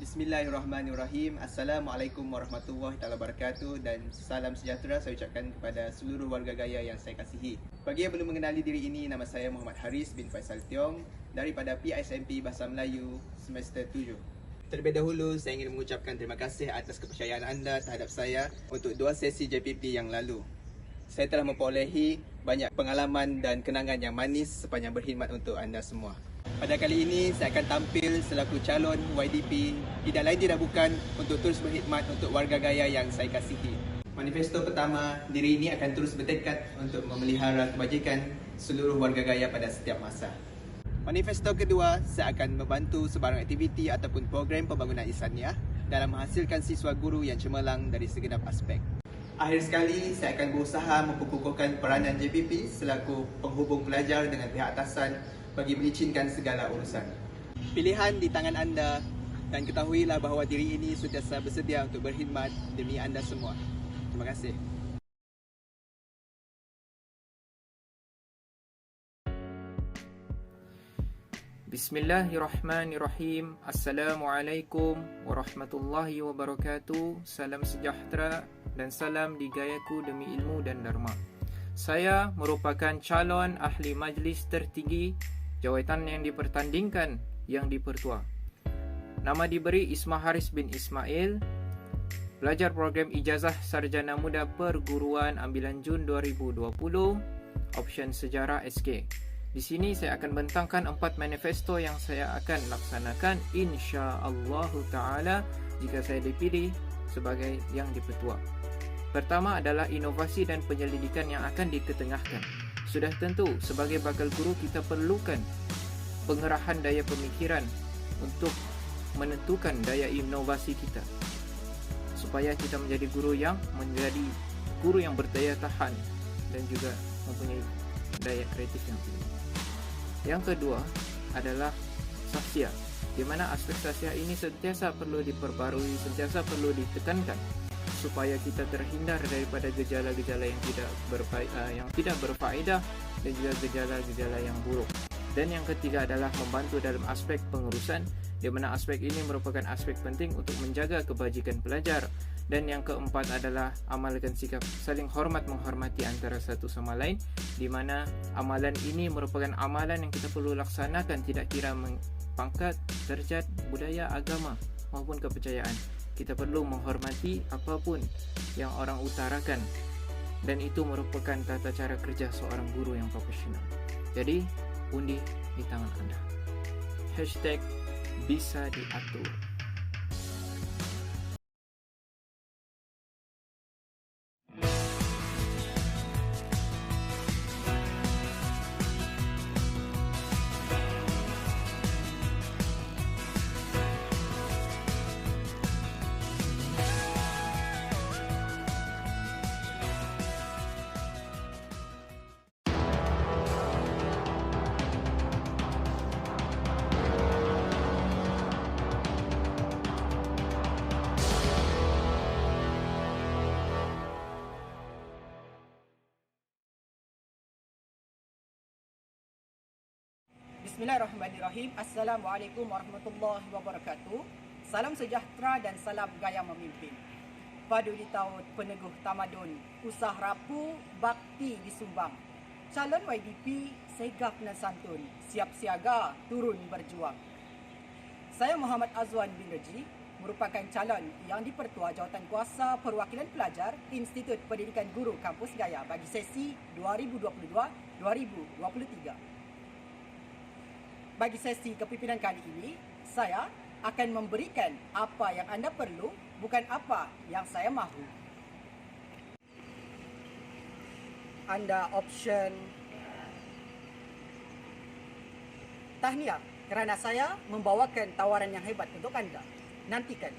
Bismillahirrahmanirrahim. Assalamualaikum warahmatullahi wabarakatuh dan salam sejahtera saya ucapkan kepada seluruh warga Gaya yang saya kasihi. Bagi yang belum mengenali diri ini, nama saya Muhammad Haris bin Faisal Tiong daripada PISMP Bahasa Melayu semester 7. Terlebih dahulu, saya ingin mengucapkan terima kasih atas kepercayaan anda terhadap saya untuk 2 sesi JPP yang lalu. Saya telah memperolehi banyak pengalaman dan kenangan yang manis sepanjang berkhidmat untuk anda semua. Pada kali ini, saya akan tampil selaku calon YDP tidak lain tidak bukan untuk terus berkhidmat untuk warga Gaya yang saya kasihi. Manifesto pertama, diri ini akan terus bertekad untuk memelihara kebajikan seluruh warga Gaya pada setiap masa. Manifesto kedua, saya akan membantu sebarang aktiviti ataupun program pembangunan insaniah dalam menghasilkan siswa guru yang cemerlang dari segenap aspek. Akhir sekali, saya akan berusaha memperkukuhkan peranan JPP selaku penghubung pelajar dengan pihak atasan bagi melicinkan segala urusan. Pilihan di tangan anda dan ketahuilah bahawa diri ini sentiasa bersedia untuk berkhidmat demi anda semua. Terima kasih. Bismillahirrahmanirrahim. Assalamualaikum warahmatullahi wabarakatuh. Salam sejahtera dan salam digayaku demi ilmu dan dharma. Saya merupakan calon ahli majlis tertinggi jawatan yang dipertandingkan yang dipertua. Nama diberi Isma Haris bin Ismail, pelajar program Ijazah Sarjana Muda Perguruan ambilan Jun 2020, option Sejarah SK. Di sini saya akan bentangkan 4 manifesto yang saya akan laksanakan insya-Allah taala jika saya dipilih sebagai yang dipertua. Pertama adalah inovasi dan penyelidikan yang akan diketengahkan. Sudah tentu sebagai bakal guru kita perlukan pengerahan daya pemikiran untuk menentukan daya inovasi kita supaya kita menjadi guru yang berdaya tahan dan juga mempunyai daya kreatif yang tinggi. Yang kedua adalah sasya, di mana aspek sasya ini sentiasa perlu diperbarui, sentiasa perlu ditekankan supaya kita terhindar daripada gejala-gejala yang tidak berfaedah dan juga gejala-gejala yang buruk. Dan yang ketiga adalah membantu dalam aspek pengurusan, di mana aspek ini merupakan aspek penting untuk menjaga kebajikan pelajar. Dan yang keempat adalah amalkan sikap saling hormat menghormati antara satu sama lain, di mana amalan ini merupakan amalan yang kita perlu laksanakan tidak kira pangkat, derajat, budaya, agama maupun kepercayaan. Kita perlu menghormati apapun yang orang utarakan, dan itu merupakan tata cara kerja seorang guru yang profesional. Jadi, undi di tangan anda. Hashtag bisa diatur. Bismillahirrahmanirrahim. Assalamualaikum warahmatullahi wabarakatuh. Salam sejahtera dan salam gaya memimpin. Padu di tahun peneguh tamadun, usah rapu, bakti disumbang. Calon YDP segaf dan santun, siap siaga, turun berjuang. Saya Muhammad Azwan bin Reji, merupakan calon yang dipertua jawatan kuasa perwakilan pelajar Institut Pendidikan Guru Kampus Gaya bagi sesi 2022-2023. Bagi sesi kepimpinan kali ini, saya akan memberikan apa yang anda perlu, bukan apa yang saya mahu. Anda option tahniah kerana saya membawakan tawaran yang hebat untuk anda. Nantikan.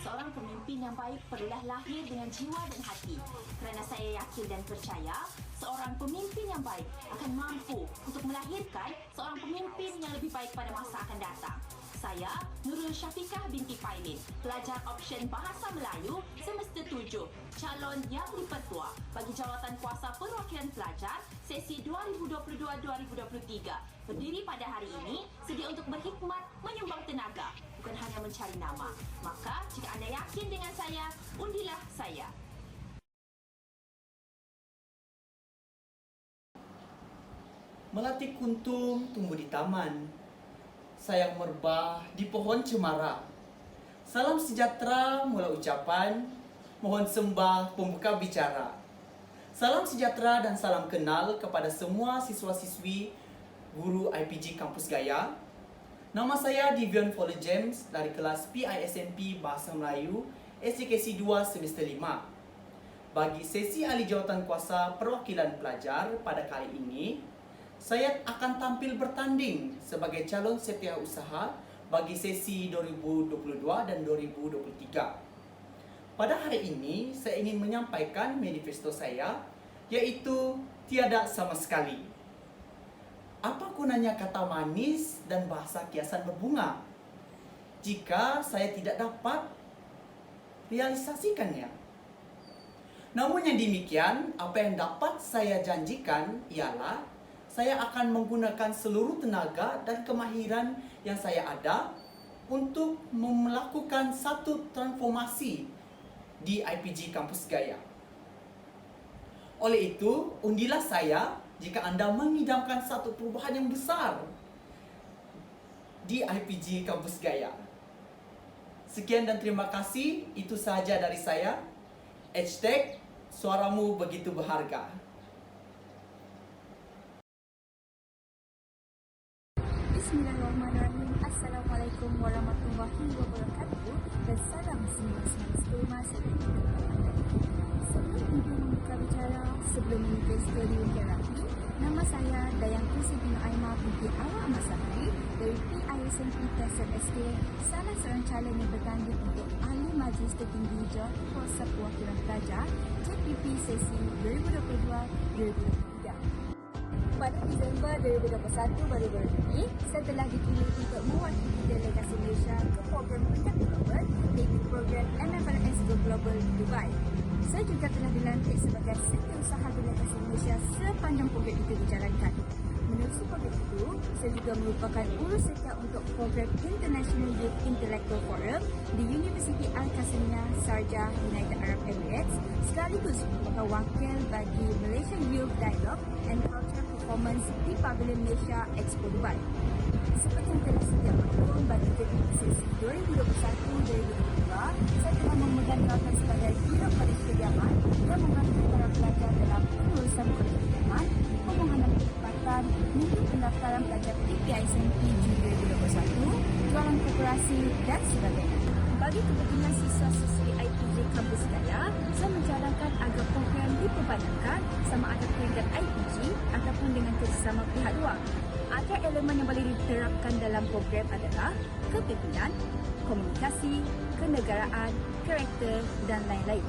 Seorang pemimpin yang baik perlulah lahir dengan jiwa dan hati. Kerana saya yakin dan percaya, seorang pemimpin yang baik akan mampu untuk melahirkan seorang pemimpin yang lebih baik pada masa akan datang. Saya, Nurul Syafiqah binti Pailin, pelajar option Bahasa Melayu semester 7, calon yang dipertua bagi Jawatan Kuasa Perwakilan Pelajar sesi 2022-2023. Berdiri pada hari ini, sedia untuk berkhidmat menyumbang tenaga, bukan hanya mencari nama. Maka, jika anda yakin dengan saya, undilah saya. Melati kuntum tumbuh di taman, sayang merbah di pohon cemara. Salam sejahtera mula ucapan, mohon sembah pembuka bicara. Salam sejahtera dan salam kenal kepada semua siswa-siswi guru IPG Kampus Gaya. Nama saya Divion Foley James dari kelas PISMP Bahasa Melayu SJKC 2 semester 5. Bagi sesi ahli jawatan kuasa perwakilan pelajar pada kali ini, saya akan tampil bertanding sebagai calon setiausaha bagi sesi 2022 dan 2023. Pada hari ini, saya ingin menyampaikan manifesto saya, yaitu tiada sama sekali. Apa gunanya kata manis dan bahasa kiasan berbunga jika saya tidak dapat realisasikannya? Namun yang demikian, apa yang dapat saya janjikan ialah saya akan menggunakan seluruh tenaga dan kemahiran yang saya ada untuk melakukan satu transformasi di IPG Kampus Gaya. Oleh itu, undilah saya jika anda mengidamkan satu perubahan yang besar di IPG Kampus Gaya. Sekian dan terima kasih, itu sahaja dari saya. #suaramu begitu berharga. Bismillahirrahmanirrahim. Assalamualaikum warahmatullahi wabarakatuh dan salam semangat kemas. Sebelum ibu membuka bicara, sebelum manifesto diunggah rapi, nama saya Dayang Kusibino Aimah binti Awak Ahmad Safri dari PISMP Tesar SK, salah seorang calon yang bertanding untuk Ahli Majlis Tertinggi Jawatan Kuasa Perwakilan Pelajar JPP sesi 2022-2023. Pada Disember 2021 baru-baru ini, saya telah dipilih untuk mewakili delegasi Malaysia ke program Pendak Global, iaitu program MFRS Go Global di Dubai. Saya juga telah dilantik sebagai setiausaha delegasi Malaysia sepanjang program itu dijalankan. Menerusi program itu, saya juga merupakan urus setia untuk program International Youth Intellectual Forum di Universiti Al-Qasimiah, Sharjah, United Arab Emirates, sekaligus merupakan wakil bagi Malaysia Youth Dialogue and Cultural Performance di Pavilion Malaysia Expo Dubai. Seperti yang telah sedia maklum bagi JPP sesi 2021-2022, saya telah memegang jawatan sebagai Biro Kolej Kediaman yang membantu para pelajar dalam pengurusan kolej kediaman, pemohonan penempatan, minggu pendaftaran pelajar PISMP Jun 2021, jualan koperasi dan sebagainya. Bagi kepentingan siswa-siswi IPG Kampus Gaya, saya mencadankan agar program diperbanyak sama ada peringkat IPG ataupun dengan kerjasama pihak luar. Antara elemen yang boleh diterapkan dalam program adalah kepimpinan, komunikasi, kenegaraan, karakter dan lain-lain.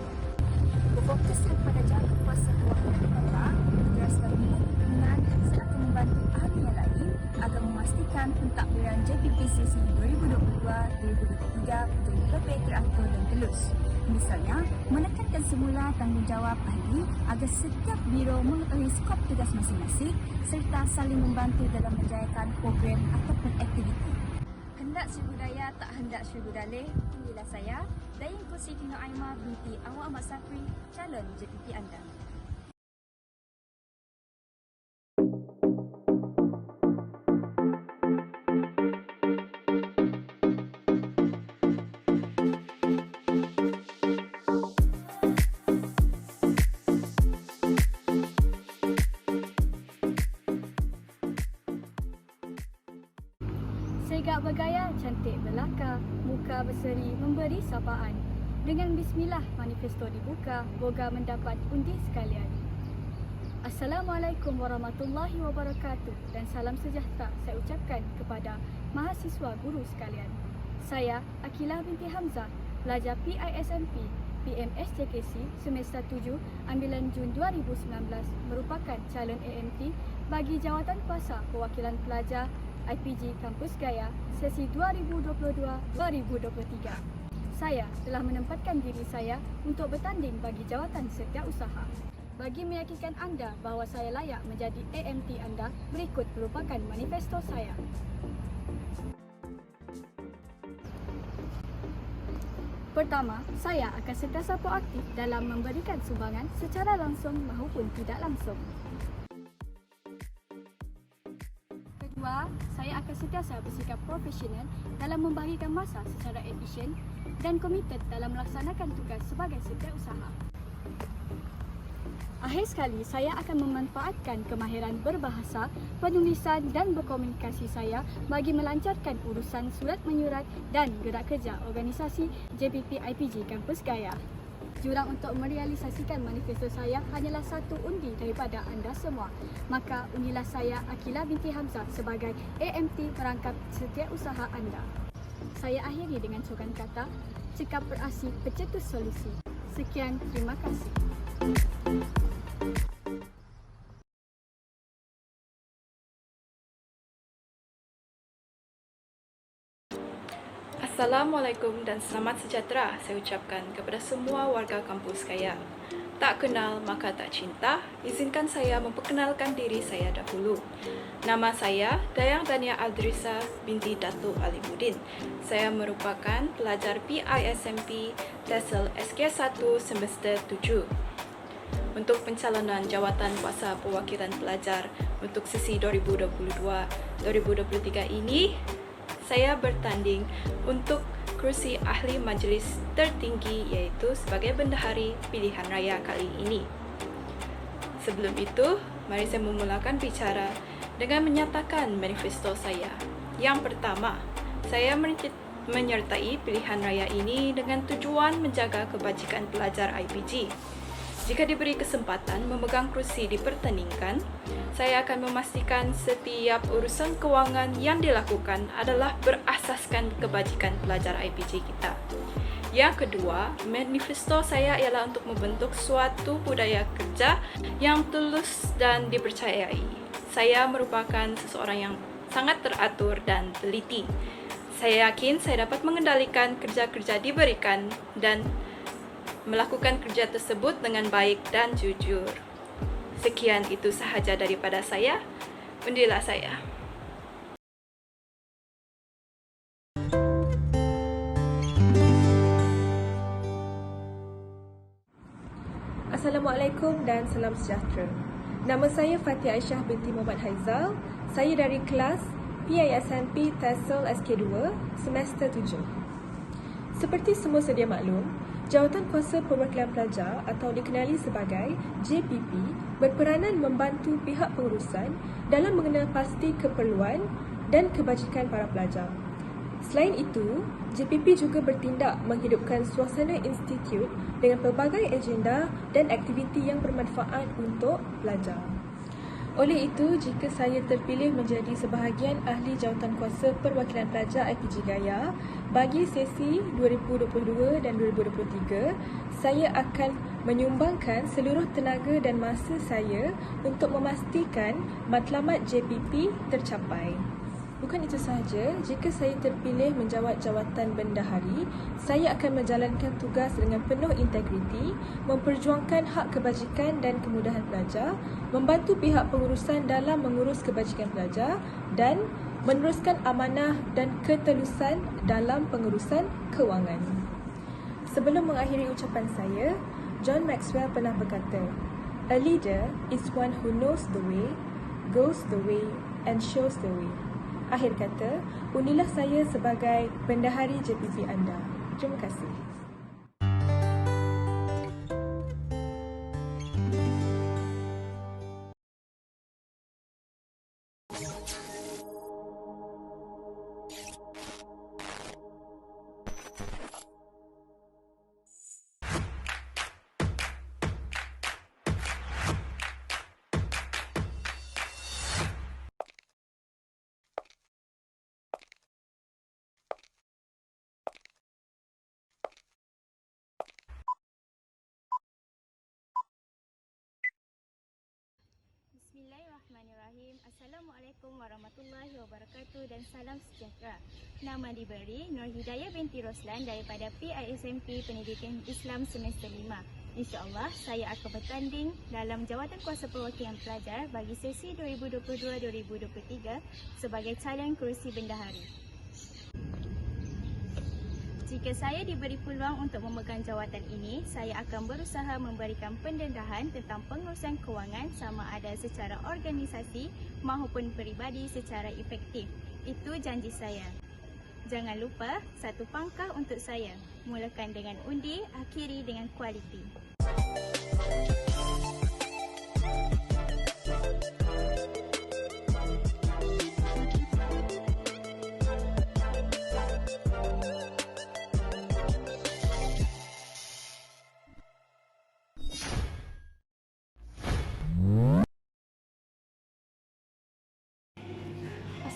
Berfokuskan pada jangka kuasa perwakilan negara, teraskan minat kepimpinan serta membantu ahli yang lain agar memastikan pentadbiran JPP sesi 2022-2023 menjadi lebih teratur dan telus. Misalnya, menekankan semula tanggungjawab ahli agar setiap biro mengetahui skop tugas masing-masing serta saling membantu dalam menjayakan program ataupun aktiviti. Hendak seribu daya, tak hendak seribu dalih. Inilah saya, Dayang Kusibino Aimah binti Awak Ahmad Safri, calon JPP anda. Segak bergaya, cantik belaka, muka berseri memberi sapaan. Dengan bismillah manifesto dibuka, boga mendapat undi sekalian. Assalamualaikum warahmatullahi wabarakatuh dan salam sejahtera saya ucapkan kepada mahasiswa guru sekalian. Saya Akilah binti Hamzah pelajar PISMP PMSJKC semester 7 ambilan Jun 2019 merupakan calon AMT bagi Jawatan Kuasa Perwakilan Pelajar IPG Kampus Gaya sesi 2022-2023. Saya telah menempatkan diri saya untuk bertanding bagi jawatan setiausaha. Bagi meyakinkan anda bahawa saya layak menjadi AMT anda, berikut merupakan manifesto saya. Pertama, saya akan sentiasa proaktif dalam memberikan sumbangan secara langsung maupun tidak langsung. Kedua, saya akan sentiasa bersikap profesional dalam membahagikan masa secara efisien dan komited dalam melaksanakan tugas sebagai setiausaha. Akhir sekali, saya akan memanfaatkan kemahiran berbahasa, penulisan dan berkomunikasi saya bagi melancarkan urusan surat menyurat dan gerak kerja organisasi JPP IPG Kampus Gaya. Jurang untuk merealisasikan manifesto saya hanyalah satu undi daripada anda semua. Maka undilah saya, Akila binti Hamzah, sebagai AMT perangkap setiausaha anda. Saya akhiri dengan cokan kata, cekap berasi pencetus solusi. Sekian, terima kasih. Assalamualaikum dan selamat sejahtera saya ucapkan kepada semua warga kampus Gaya. Tak kenal maka tak cinta, izinkan saya memperkenalkan diri saya dahulu. Nama saya Dayang Dania Aldrisa binti Datuk Alimuddin. Saya merupakan pelajar PISMP TESOL SK1 semester 7. Untuk pencalonan Jawatan Kuasa Perwakilan Pelajar untuk sesi 2022-2023 ini, saya bertanding untuk kerusi ahli majlis tertinggi iaitu sebagai bendahari pilihan raya kali ini. Sebelum itu, mari saya memulakan bicara dengan menyatakan manifesto saya. Yang pertama, saya menyertai pilihan raya ini dengan tujuan menjaga kebajikan pelajar IPG. Jika diberi kesempatan memegang kerusi dipertandingkan, saya akan memastikan setiap urusan kewangan yang dilakukan adalah berasaskan kebajikan pelajar IPG kita. Yang kedua, manifesto saya ialah untuk membentuk suatu budaya kerja yang tulus dan dipercayai. Saya merupakan seseorang yang sangat teratur dan teliti. Saya yakin saya dapat mengendalikan kerja-kerja diberikan dan melakukan kerja tersebut dengan baik dan jujur. Sekian itu sahaja daripada saya. Undilah saya. Assalamualaikum dan salam sejahtera. Nama saya Fatih Aisyah binti Muhammad Haizal. Saya dari kelas PISMP TESOL SK2 semester 7. Seperti semua sedia maklum, Jawatan Kuasa Perwakilan Pelajar atau dikenali sebagai JPP berperanan membantu pihak pengurusan dalam mengenal pasti keperluan dan kebajikan para pelajar. Selain itu, JPP juga bertindak menghidupkan suasana institut dengan pelbagai agenda dan aktiviti yang bermanfaat untuk pelajar. Oleh itu, jika saya terpilih menjadi sebahagian ahli Jawatan Kuasa Perwakilan Pelajar IPG Gaya bagi sesi 2022 dan 2023, saya akan menyumbangkan seluruh tenaga dan masa saya untuk memastikan matlamat JPP tercapai. Bukan itu sahaja, jika saya terpilih menjawat jawatan bendahari, saya akan menjalankan tugas dengan penuh integriti, memperjuangkan hak kebajikan dan kemudahan pelajar, membantu pihak pengurusan dalam mengurus kebajikan pelajar dan meneruskan amanah dan ketelusan dalam pengurusan kewangan. Sebelum mengakhiri ucapan saya, John Maxwell pernah berkata, "A leader is one who knows the way, goes the way and shows the way." Akhir kata, undilah saya sebagai bendahari JPP anda. Terima kasih. Bismillahirrahmanirrahim. Assalamualaikum warahmatullahi wabarakatuh dan salam sejahtera. Nama diberi Nur Hidayah binti Roslan daripada PISMP Pendidikan Islam semester 5. InsyaAllah saya akan bertanding dalam jawatan kuasa perwakilan pelajar bagi sesi 2022-2023 sebagai calon kerusi bendahari. Jika saya diberi peluang untuk memegang jawatan ini, saya akan berusaha memberikan pendedahan tentang pengurusan kewangan sama ada secara organisasi maupun peribadi secara efektif. Itu janji saya. Jangan lupa, satu pangkah untuk saya. Mulakan dengan undi, akhiri dengan kualiti.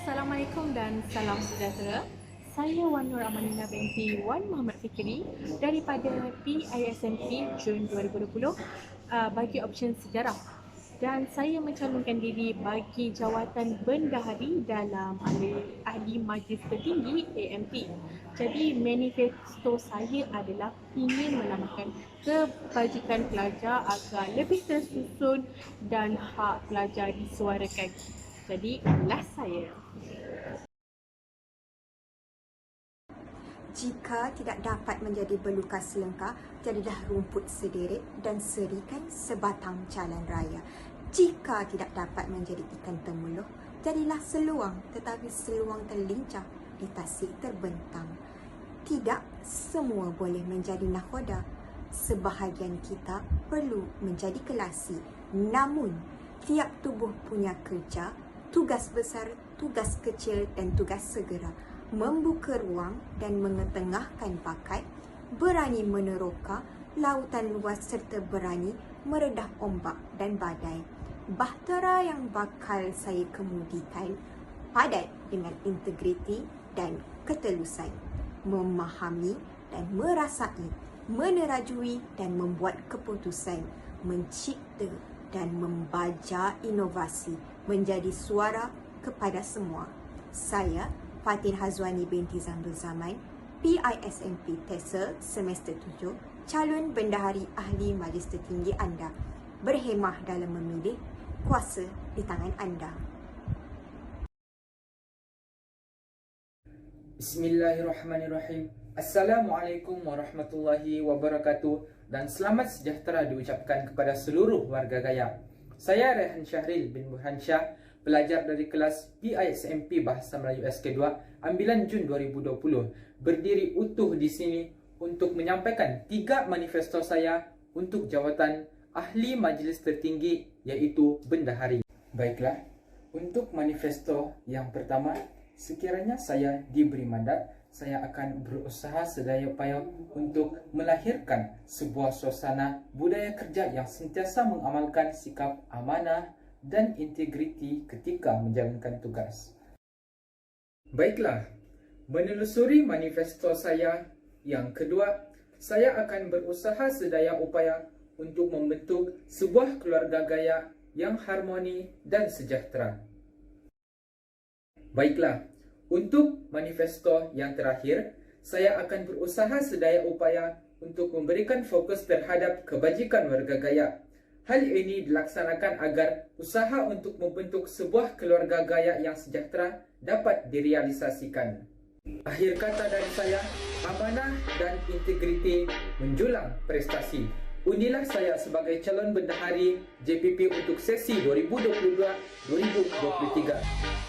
Assalamualaikum dan salam sejahtera. Saya Wan Nur Amanina binti Wan Muhammad Fikri daripada PISMP Jun 2020 bagi option sejarah. Dan saya mencalonkan diri bagi jawatan bendahari dalam ahli majlis tertinggi AMP. Jadi manifesto saya adalah ingin melambangkan kebajikan pelajar agar lebih tersusun dan hak pelajar disuarakan. Jadi inilah saya. Jika tidak dapat menjadi belukar selengkap, jadilah rumput sederet dan serikan sebatang jalan raya. Jika tidak dapat menjadi ikan temuluh, jadilah seluang tetapi seluang terlincah di tasik terbentang. Tidak semua boleh menjadi nakhoda. Sebahagian kita perlu menjadi kelasi. Namun, tiap tubuh punya kerja, tugas besar, tugas kecil dan tugas segera. Membuka ruang dan mengetengahkan bakat, berani meneroka lautan luas serta berani meredah ombak dan badai. Bahtera yang bakal saya kemudikan padat dengan integriti dan ketelusan, memahami dan merasai, menerajui dan membuat keputusan, mencipta dan membaja inovasi menjadi suara kepada semua. Saya Fatin Hazwani binti Zamrul Zaman, PISMP TESOL semester 7, calon bendahari ahli majlis tertinggi anda. Berhemah dalam memilih, kuasa di tangan anda. Bismillahirrahmanirrahim. Assalamualaikum warahmatullahi wabarakatuh dan selamat sejahtera diucapkan kepada seluruh warga Gaya. Saya Rehan Syahril bin Burhan Shah, pelajar dari kelas PISMP Bahasa Melayu SK2 ambilan Jun 2020, berdiri utuh di sini untuk menyampaikan 3 manifesto saya untuk jawatan ahli majlis tertinggi iaitu bendahari. Baiklah, untuk manifesto yang pertama, sekiranya saya diberi mandat, saya akan berusaha sedaya upaya untuk melahirkan sebuah suasana budaya kerja yang sentiasa mengamalkan sikap amanah dan integriti ketika menjalankan tugas. Baiklah, menelusuri manifesto saya yang kedua, saya akan berusaha sedaya upaya untuk membentuk sebuah keluarga Gaya yang harmoni dan sejahtera. Baiklah, untuk manifesto yang terakhir, saya akan berusaha sedaya upaya untuk memberikan fokus terhadap kebajikan warga Gaya. Hal ini dilaksanakan agar usaha untuk membentuk sebuah keluarga Gaya yang sejahtera dapat direalisasikan. Akhir kata dari saya, amanah dan integriti menjulang prestasi. Undilah saya sebagai calon bendahari JPP untuk sesi 2022-2023.